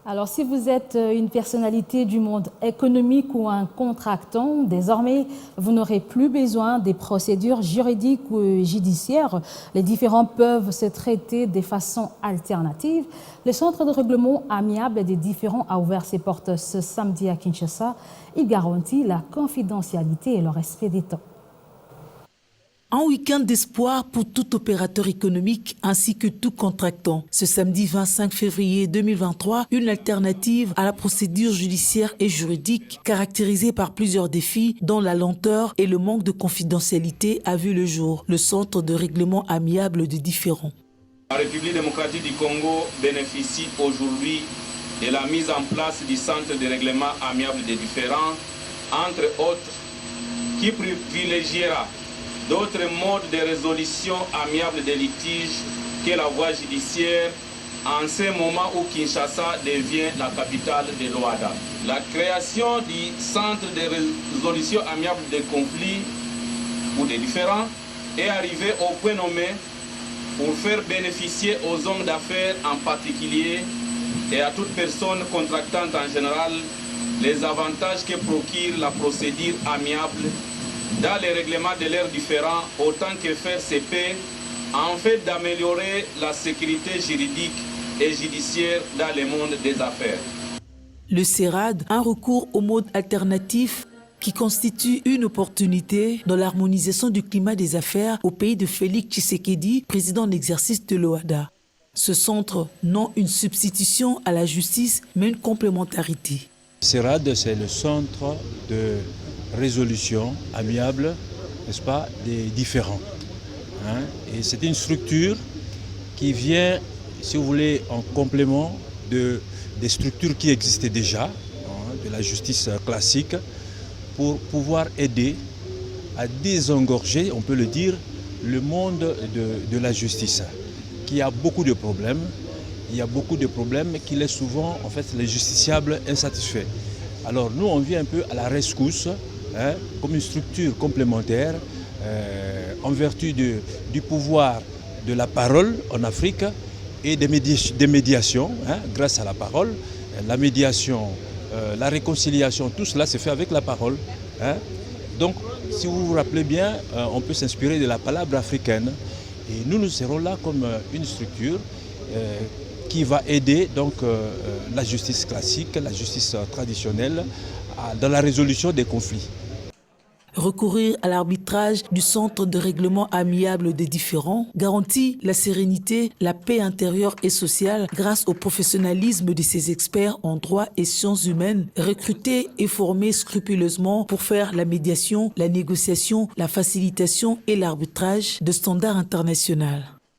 Alors, si vous êtes une personnalité du monde économique ou un contractant, désormais, vous n'aurez plus besoin des procédures juridiques ou judiciaires. Les différends peuvent se traiter de façon alternative. Le Centre de règlement amiable des différends a ouvert ses portes ce samedi à Kinshasa. Il garantit la confidentialité et le respect des temps. Un week-end d'espoir pour tout opérateur économique ainsi que tout contractant. Ce samedi 25 février 2023, une alternative à la procédure judiciaire et juridique caractérisée par plusieurs défis dont la lenteur et le manque de confidentialité a vu le jour. Le Centre de règlement amiable des différends. La République démocratique du Congo bénéficie aujourd'hui de la mise en place du Centre de règlement amiable des différends, entre autres, qui privilégiera d'autres modes de résolution amiable des litiges que la voie judiciaire en ce moment où Kinshasa devient la capitale de l'Ouada. La création du centre de résolution amiable des conflits ou des différends est arrivée au point nommé pour faire bénéficier aux hommes d'affaires en particulier et à toute personne contractante en général les avantages que procure la procédure amiable dans les règlements de leurs différends, autant que faire se peut, en fait d'améliorer la sécurité juridique et judiciaire dans le monde des affaires. Le CERAD, un recours au mode alternatif qui constitue une opportunité dans l'harmonisation du climat des affaires au pays de Félix Tshisekedi, président d'exercice de l'OADA. Ce centre, non une substitution à la justice, mais une complémentarité. CERAD, c'est le centre de résolution amiable, n'est-ce pas, des différends. Et c'est une structure qui vient, si vous voulez, en complément des structures qui existaient déjà, de la justice classique, pour pouvoir aider à désengorger, on peut le dire, le monde de la justice, qui a beaucoup de problèmes. Il y a beaucoup de problèmes qui laissent souvent en fait, les justiciables insatisfaits. Alors nous, on vient un peu à la rescousse, comme une structure complémentaire en vertu du pouvoir de la parole en Afrique et des médiations, grâce à la parole. La médiation, la réconciliation, tout cela se fait avec la parole. Donc, si vous vous rappelez bien, on peut s'inspirer de la palabre africaine. Et nous serons là comme une structure qui va aider donc, la justice classique, la justice traditionnelle, dans la résolution des conflits. Recourir à l'arbitrage du centre de règlement amiable des différends garantit la sérénité, la paix intérieure et sociale grâce au professionnalisme de ses experts en droit et sciences humaines, recrutés et formés scrupuleusement pour faire la médiation, la négociation, la facilitation et l'arbitrage de standards internationaux.